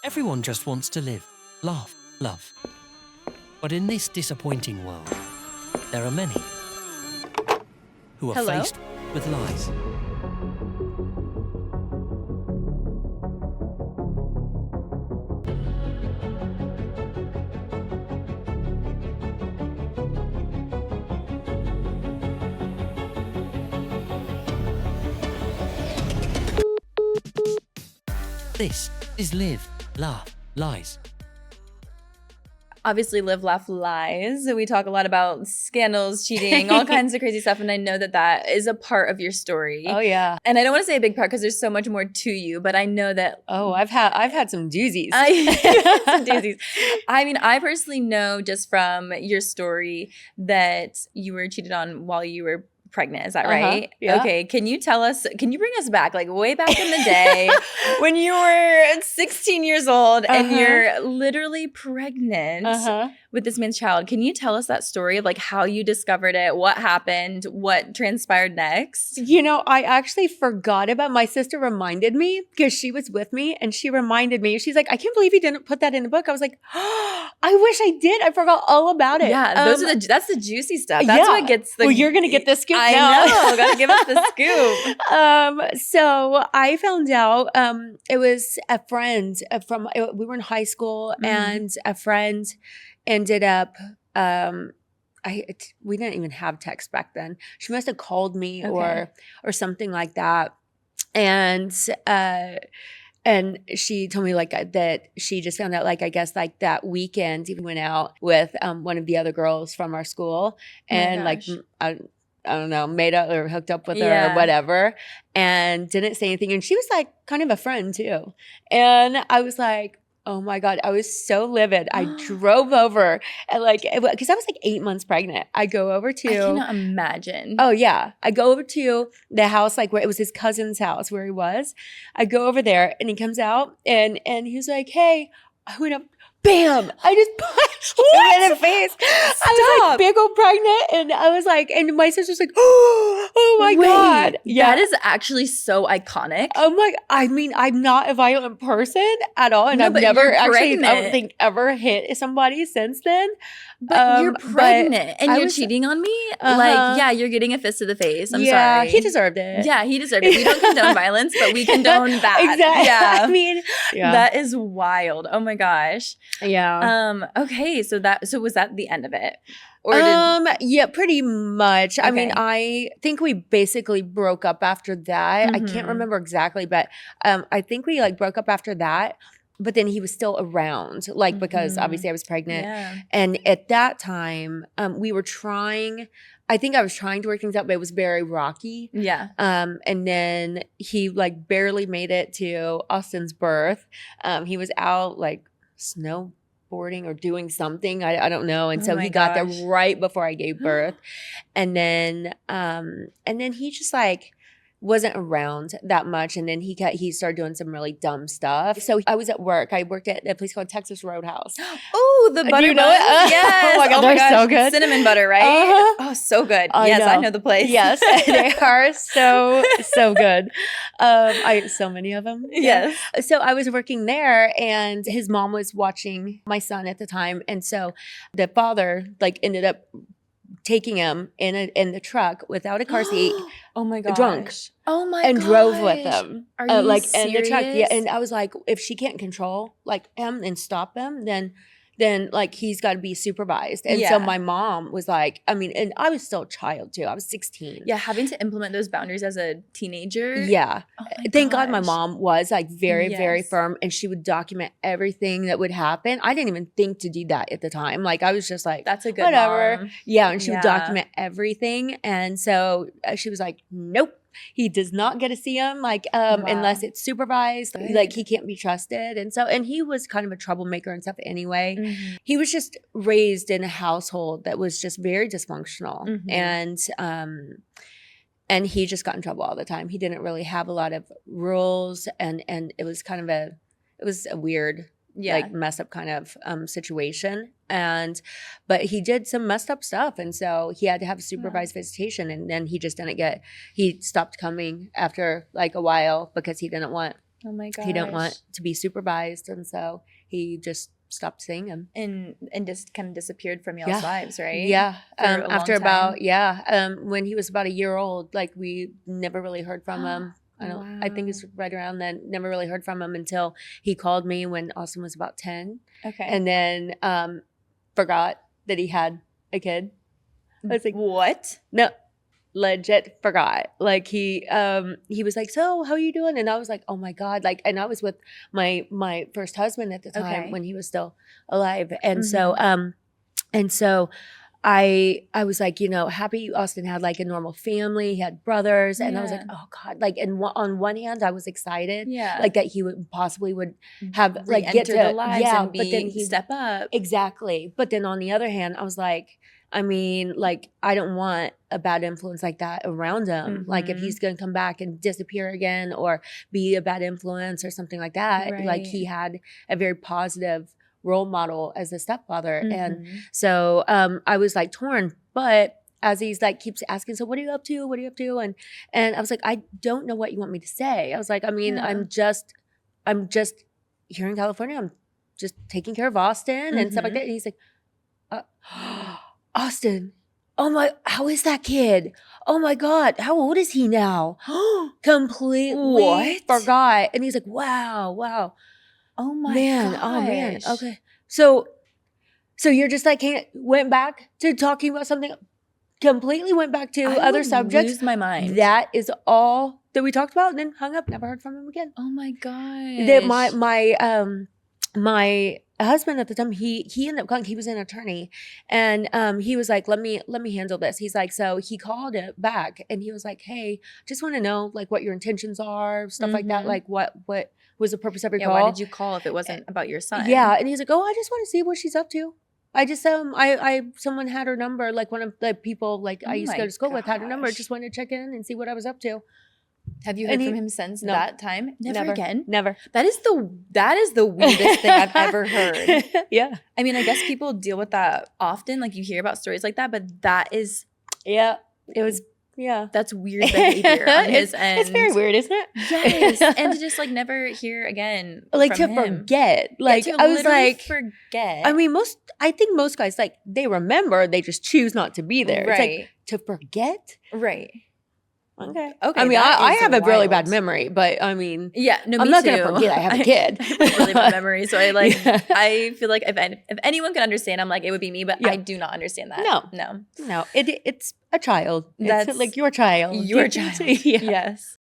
Everyone just wants to live, laugh, love. But in this disappointing world, there are many who are Hello? faced with lies. This is Live, Laugh, Lies. Obviously, Live, Laugh, Lies. We talk a lot about scandals, cheating, all kinds of crazy stuff. And I know that that is a part of your story. Oh yeah. And I don't want to say a big part because there's so much more to you, but I know that. Oh, I've had some doozies. Some doozies. I mean, I personally know just from your story that you were cheated on while you were pregnant. Is that right? Yeah. Okay. Can you bring us back, like way back in the day when you were 16 years old and you're literally pregnant with this man's child? Can you tell us that story of like how you discovered it, what happened, what transpired next? You know, I actually forgot about my sister reminded me because she was with me and she reminded me. She's like, I can't believe you didn't put that in the book. I was like, oh, I wish I did. I forgot all about it. Yeah, that's the juicy stuff. That's what gets the. Well, you're gonna get the scoop. I know. Gotta give us the scoop. So I found out it was a friend we were in high school and a friend ended up we didn't even have text back then. She must have called me or something like that. And she told me like that she just found out like I guess like that weekend he went out with one of the other girls from our school and like I don't know, made up or hooked up with her or whatever and didn't say anything. And she was like kind of a friend too. And I was like, oh my God, I was so livid. I drove over and like, because I was like 8 months pregnant. I go over to. I cannot imagine. Oh yeah. I go over to the house, like where it was his cousin's house where he was. I go over there and he comes out and he was like, hey, I went up. Bam! I just punched him in the face. I was like big old pregnant and I was like, and my sister's like, oh my God. Yeah. That is actually so iconic. Oh my, I mean, I'm not a violent person at all. And I've never actually, I don't think ever hit somebody since then. But you're pregnant and you're cheating on me? Like, yeah, you're getting a fist to the face. I'm sorry. Yeah, he deserved it. Yeah, he deserved it. We don't condone violence, but we condone that. Exactly. Yeah. I mean, that is wild. Oh my gosh. Yeah. Okay, so was that the end of it? Or yeah, pretty much. Okay. I mean, I think we basically broke up after that. I can't remember exactly, but I think we like broke up after that. But then he was still around, like because obviously I was pregnant. Yeah. And at that time, we were trying. I think I was trying to work things out, but it was very rocky. Yeah. And then he like barely made it to Austin's birth. He was out like snowboarding or doing something. I don't know. And so he got there right before I gave birth. And then he just like wasn't around that much. And then he started doing some really dumb stuff. So I was at work. I worked at a place called Texas Roadhouse. Oh, the butter. Do you know it? Yes. Oh my God, they're so good. Cinnamon butter, right? Oh, so good. I know the place. Yes, they are so good. I ate so many of them. Yes. So I was working there and his mom was watching my son at the time. And so the father like ended up taking him in the truck without a car seat. Oh my gosh. Drunk. Oh my and drove with him. Are you like serious? In the truck. Yeah. And I was like, if she can't control like him and stop him, then like he's got to be supervised. And so my mom was like, I mean, and I was still a child too. I was 16. Yeah, having to implement those boundaries as a teenager. Yeah. Oh Thank God my mom was like very, very firm and she would document everything that would happen. I didn't even think to do that at the time. Like I was just like, that's a good whatever. Mom. Yeah. And she would document everything. And so she was like, nope. He does not get to see him like unless it's supervised. Good. Like he can't be trusted. And he was kind of a troublemaker and stuff anyway. Mm-hmm. He was just raised in a household that was just very dysfunctional. Mm-hmm. And he just got in trouble all the time. He didn't really have a lot of rules and it was kind of a weird like messed up kind of situation. But he did some messed up stuff. And so he had to have supervised visitation. And then he just he stopped coming after like a while because he didn't want Oh my gosh. He didn't want to be supervised, and so he just stopped seeing him. And just kind of disappeared from y'all's lives, right? Yeah. For a After long time? when he was about a year old, like we never really heard from him. I think it's right around then. Never really heard from him until he called me when Austin was about 10. Okay. And then forgot that he had a kid. I was like, what? No, legit forgot. Like he was like, so how are you doing? And I was like, oh my God. Like, and I was with my first husband at the time when he was still alive. And so I was like, happy Austin had like a normal family. He had brothers. And I was like, oh God. Like, and on one hand, I was excited. Yeah. Like that he would have like get to the lives and but then he step up. Exactly. But then on the other hand, I was like, I mean, like, I don't want a bad influence like that around him. Like if he's going to come back and disappear again or be a bad influence or something like that, like he had a very positive role model as a stepfather. And so I was like torn, but as he's like keeps asking, so what are you up to? What are you up to? And I was like, I don't know what you want me to say. I was like, I mean, I'm just here in California. I'm just taking care of Austin and stuff like that. And he's like, Austin, how is that kid? Oh my God, how old is he now? Completely forgot. And he's like, wow. Oh my man, gosh. oh man. Okay. So you're just like went back to talking about something, completely went back to other subjects. Lose my mind. That is all that we talked about, and then hung up, never heard from him again. Oh my gosh. That my husband at the time, he ended up calling, he was an attorney, and he was like, let me handle this. He's like, so he called it back and he was like, hey, just want to know like what your intentions are, stuff like that. Like what was the purpose of your call? Why did you call if it wasn't about your son? Yeah. And he's like, oh, I just want to see what she's up to. I just someone had her number, like one of the people like I used to go to school with had her number. Just wanted to check in and see what I was up to. Have you heard from him since that time? Never again? Never. That is the weirdest thing I've ever heard. Yeah. I mean, I guess people deal with that often. Like you hear about stories like that, but that is it was that's weird behavior on his end. It's very weird, isn't it? Yes. And to just like never hear again. Like from to him. forget. Like to I was like forget. I mean, I think most guys like they remember, they just choose not to be there. Right. It's like to forget. Right. Okay. Okay. I mean, I have a really bad memory, but I mean, I'm not going to forget I have a kid. I have really bad memory, so I feel like if anyone can understand, I'm like it would be me, but I do not understand that. No. It's a child. That's like your child. Your child. Yeah. Yes.